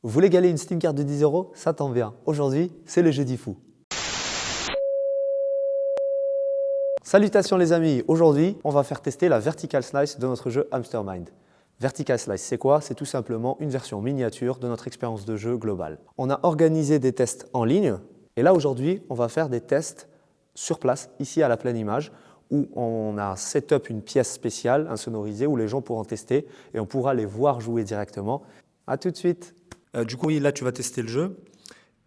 Vous voulez gagner une Steam Card de 10 €? Ça tombe bien. Aujourd'hui, c'est le jeudi fou. Salutations les amis, aujourd'hui on va faire tester la Vertical Slice de notre jeu Hamstermind. Vertical Slice, c'est quoi? C'est tout simplement une version miniature de notre expérience de jeu globale. On a organisé des tests en ligne et là aujourd'hui on va faire des tests sur place, ici à la Pleine Image, où on a set up une pièce spéciale, insonorisée, où les gens pourront tester et on pourra les voir jouer directement. A tout de suite. Du coup, là tu vas tester le jeu.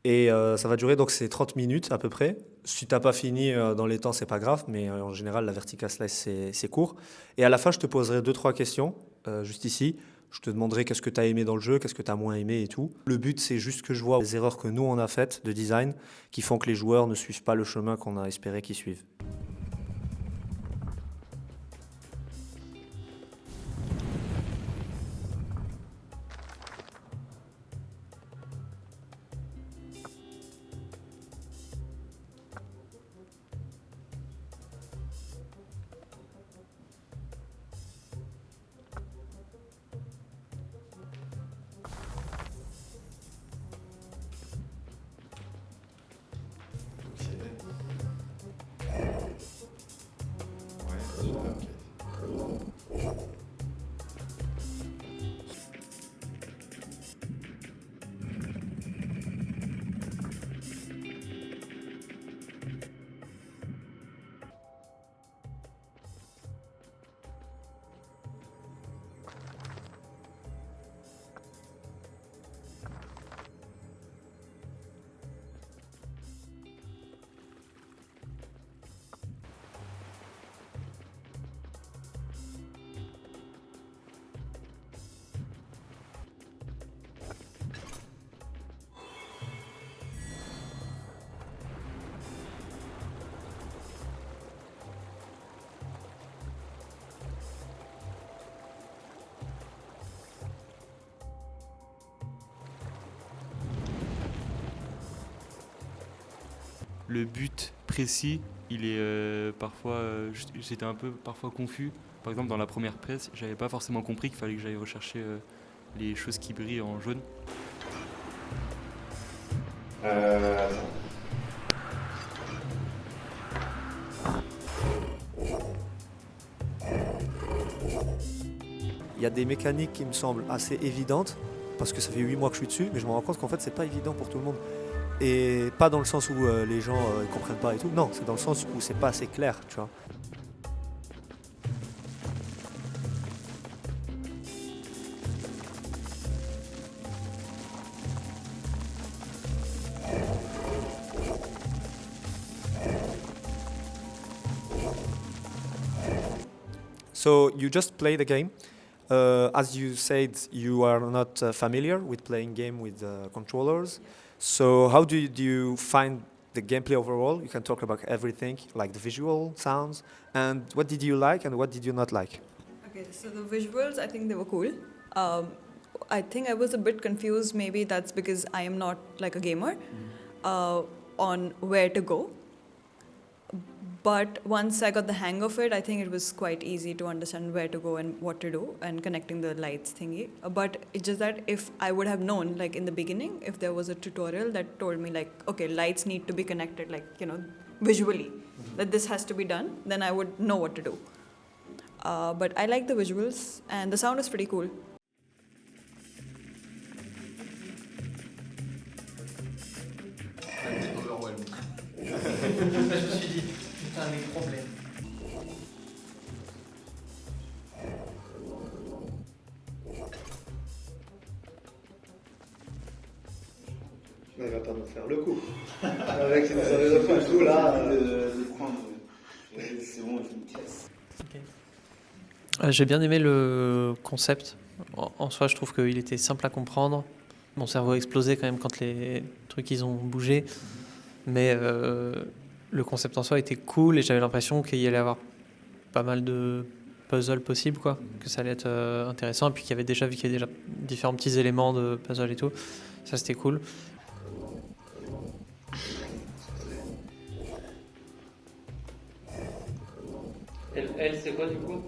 Et ça va durer, donc c'est 30 minutes à peu près. Si tu n'as pas fini dans les temps, c'est pas grave, mais en général, la Vertical Slice, c'est court. Et à la fin, je te poserai 2-3 questions, juste ici. Je te demanderai qu'est-ce que tu as aimé dans le jeu, qu'est-ce que tu as moins aimé et tout. Le but, c'est juste que je vois les erreurs que nous, on a faites de design qui font que les joueurs ne suivent pas le chemin qu'on a espéré qu'ils suivent. Le but précis, il est parfois, j'étais un peu parfois confus. Par exemple, dans la première presse, j'avais pas forcément compris qu'il fallait que j'aille rechercher les choses qui brillent en jaune. Il y a des mécaniques qui me semblent assez évidentes, parce que ça fait 8 mois que je suis dessus, mais je me rends compte qu'en fait, c'est pas évident pour tout le monde. Et pas dans le sens où les gens ne comprennent pas et tout. Non, c'est dans le sens où c'est pas assez clair, tu vois. So you just play the game. As you said, you are not familiar with playing game with controllers. So how do you find the gameplay overall? You can talk about everything, like the visual, sounds, and what did you like and what did you not like? Okay, so the visuals, I think they were cool. I think I was a bit confused. Maybe that's because I am not like a gamer on where to go. But once I got the hang of it, I think it was quite easy to understand where to go and what to do and connecting the lights thingy. But it's just that if I would have known, like in the beginning, if there was a tutorial that told me like, okay, lights need to be connected, like, you know, visually, that this has to be done, then I would know what to do. But I like the visuals and the sound is pretty cool. Je me suis dit, putain, les problèmes. Il va pas nous faire le coup. Avec ses autres tout là. Les coins, c'est bon, je me casse. J'ai bien aimé le concept. En soi, je trouve qu'il était simple à comprendre. Mon cerveau a explosé quand même quand les trucs ils ont bougé. Mais le concept en soi était cool et j'avais l'impression qu'il y allait avoir pas mal de puzzles possibles, quoi. Que ça allait être intéressant. Et puis qu'il y avait déjà, vu qu'il y a déjà différents petits éléments de puzzle et tout, ça c'était cool. Elle c'est quoi du coup?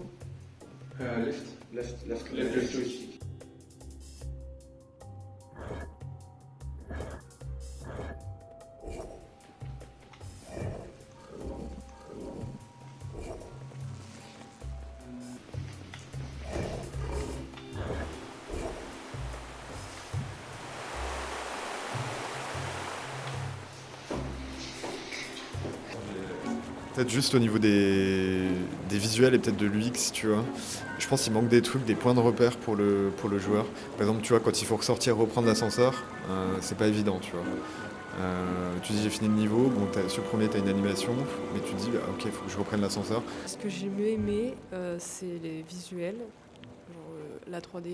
Left joystick. Peut-être juste au niveau des visuels et peut-être de l'UX, tu vois. Je pense qu'il manque des trucs, des points de repère pour le joueur. Par exemple, tu vois, quand il faut ressortir, reprendre l'ascenseur, c'est pas évident, tu vois. Tu dis j'ai fini le niveau, bon, sur le premier, tu as une animation, mais tu te dis, bah, ok, il faut que je reprenne l'ascenseur. Ce que j'ai mieux aimé, c'est les visuels. Genre, la 3D,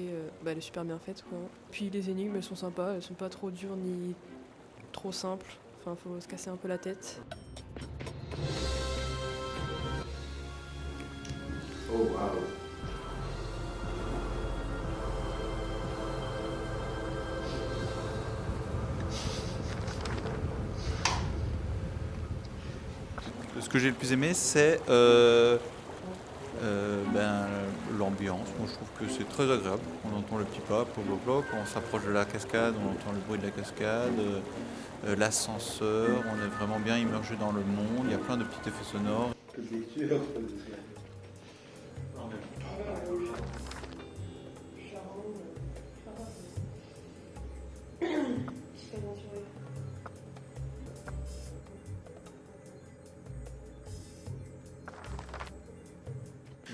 elle est super bien faite, quoi. Puis les énigmes, elles sont sympas, elles sont pas trop dures ni trop simples. Enfin, faut se casser un peu la tête. Oh, wow. Ce que j'ai le plus aimé, c'est l'ambiance. Moi, je trouve que c'est très agréable. On entend le petit pas, quand on s'approche de la cascade, on entend le bruit de la cascade, l'ascenseur, on est vraiment bien immergé dans le monde. Il y a plein de petits effets sonores.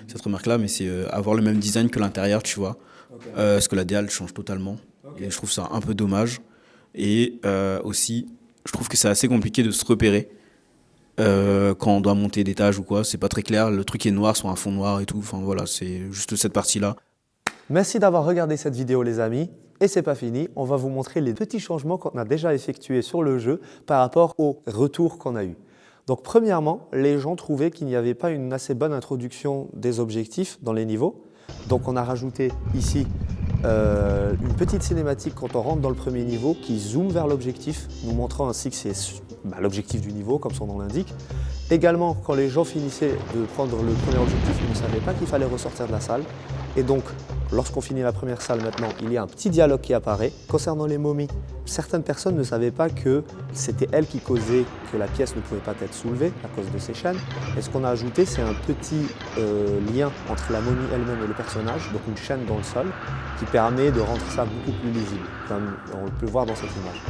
Cette remarque-là, mais c'est avoir le même design que l'intérieur, tu vois. Parce que la DA, elle change totalement. Et je trouve ça un peu dommage. Et aussi, je trouve que c'est assez compliqué de se repérer quand on doit monter d'étage ou quoi. C'est pas très clair. Le truc est noir sur un fond noir et tout. Enfin voilà, c'est juste cette partie-là. Merci d'avoir regardé cette vidéo les amis. Et c'est pas fini, on va vous montrer les petits changements qu'on a déjà effectués sur le jeu par rapport aux retours qu'on a eus. Donc premièrement, les gens trouvaient qu'il n'y avait pas une assez bonne introduction des objectifs dans les niveaux. Donc on a rajouté ici une petite cinématique quand on rentre dans le premier niveau qui zoome vers l'objectif, nous montrant ainsi que c'est l'objectif du niveau, comme son nom l'indique. Également, quand les gens finissaient de prendre le premier objectif, ils ne savaient pas qu'il fallait ressortir de la salle. Et donc, lorsqu'on finit la première salle maintenant, il y a un petit dialogue qui apparaît. Concernant les momies, certaines personnes ne savaient pas que c'était elles qui causaient que la pièce ne pouvait pas être soulevée à cause de ces chaînes. Et ce qu'on a ajouté, c'est un petit lien entre la momie elle-même et le personnage, donc une chaîne dans le sol, qui permet de rendre ça beaucoup plus lisible, comme on peut le voir dans cette image.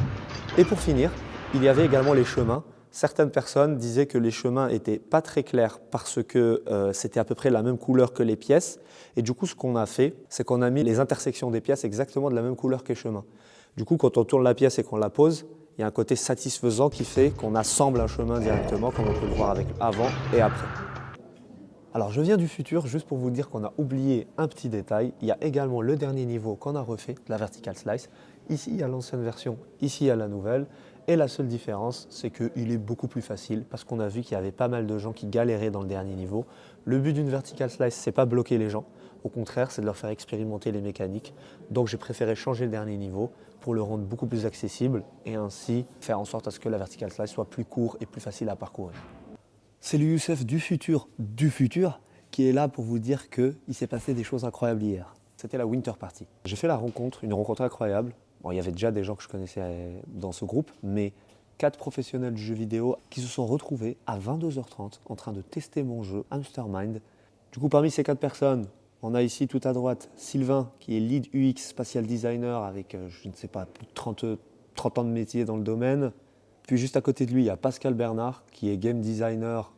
Et pour finir, il y avait également les chemins. Certaines personnes disaient que les chemins n'étaient pas très clairs parce que c'était à peu près la même couleur que les pièces. Et du coup, ce qu'on a fait, c'est qu'on a mis les intersections des pièces exactement de la même couleur que les chemins. Du coup, quand on tourne la pièce et qu'on la pose, il y a un côté satisfaisant qui fait qu'on assemble un chemin directement, comme on peut le voir avec avant et après. Alors, je viens du futur juste pour vous dire qu'on a oublié un petit détail. Il y a également le dernier niveau qu'on a refait, la Vertical Slice. Ici, il y a l'ancienne version, ici, il y a la nouvelle. Et la seule différence, c'est qu'il est beaucoup plus facile parce qu'on a vu qu'il y avait pas mal de gens qui galéraient dans le dernier niveau. Le but d'une Vertical Slice, c'est pas bloquer les gens. Au contraire, c'est de leur faire expérimenter les mécaniques. Donc j'ai préféré changer le dernier niveau pour le rendre beaucoup plus accessible et ainsi faire en sorte à ce que la Vertical Slice soit plus court et plus facile à parcourir. C'est le Youssef du futur qui est là pour vous dire qu'il s'est passé des choses incroyables hier. C'était la Winter Party. J'ai fait la rencontre, une rencontre incroyable. Bon, il y avait déjà des gens que je connaissais dans ce groupe, mais 4 professionnels du jeu vidéo qui se sont retrouvés à 22h30 en train de tester mon jeu Hamstermind. Du coup, parmi ces 4 personnes, on a ici tout à droite Sylvain qui est lead UX spatial designer avec, je ne sais pas, plus de 30 ans de métier dans le domaine. Puis juste à côté de lui, il y a Pascal Bernard qui est game designer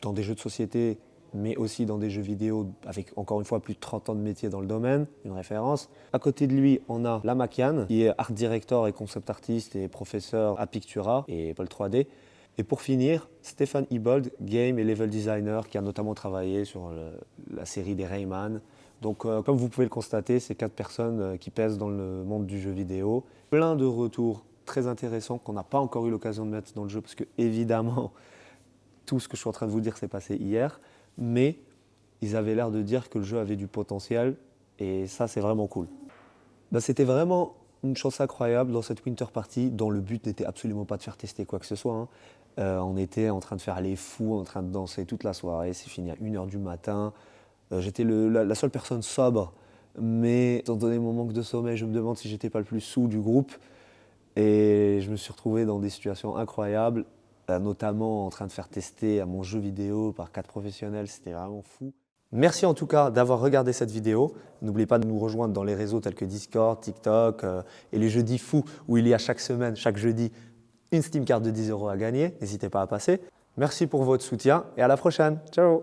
dans des jeux de société, mais aussi dans des jeux vidéo avec encore une fois plus de 30 ans de métier dans le domaine, une référence. À côté de lui, on a Lamakian, qui est art director et concept artiste et professeur à Pictura et Apple 3D. Et pour finir, Stéphane Ibold, game et level designer, qui a notamment travaillé sur la série des Rayman. Donc comme vous pouvez le constater, c'est 4 personnes qui pèsent dans le monde du jeu vidéo. Plein de retours très intéressants qu'on n'a pas encore eu l'occasion de mettre dans le jeu, parce que évidemment, tout ce que je suis en train de vous dire s'est passé hier. Mais ils avaient l'air de dire que le jeu avait du potentiel et ça, c'est vraiment cool. C'était vraiment une chance incroyable dans cette Winter Party dont le but n'était absolument pas de faire tester quoi que ce soit. On était en train de faire les fous, en train de danser toute la soirée. C'est fini à 1h du matin. J'étais la seule personne sobre, mais étant donné mon manque de sommeil, je me demande si j'étais pas le plus saoul du groupe. Et je me suis retrouvé dans des situations incroyables, notamment en train de faire tester à mon jeu vidéo par 4 professionnels, c'était vraiment fou. Merci en tout cas d'avoir regardé cette vidéo. N'oubliez pas de nous rejoindre dans les réseaux tels que Discord, TikTok et les jeudis fous où il y a chaque semaine, chaque jeudi, une Steam Card de 10 € à gagner. N'hésitez pas à passer. Merci pour votre soutien et à la prochaine. Ciao.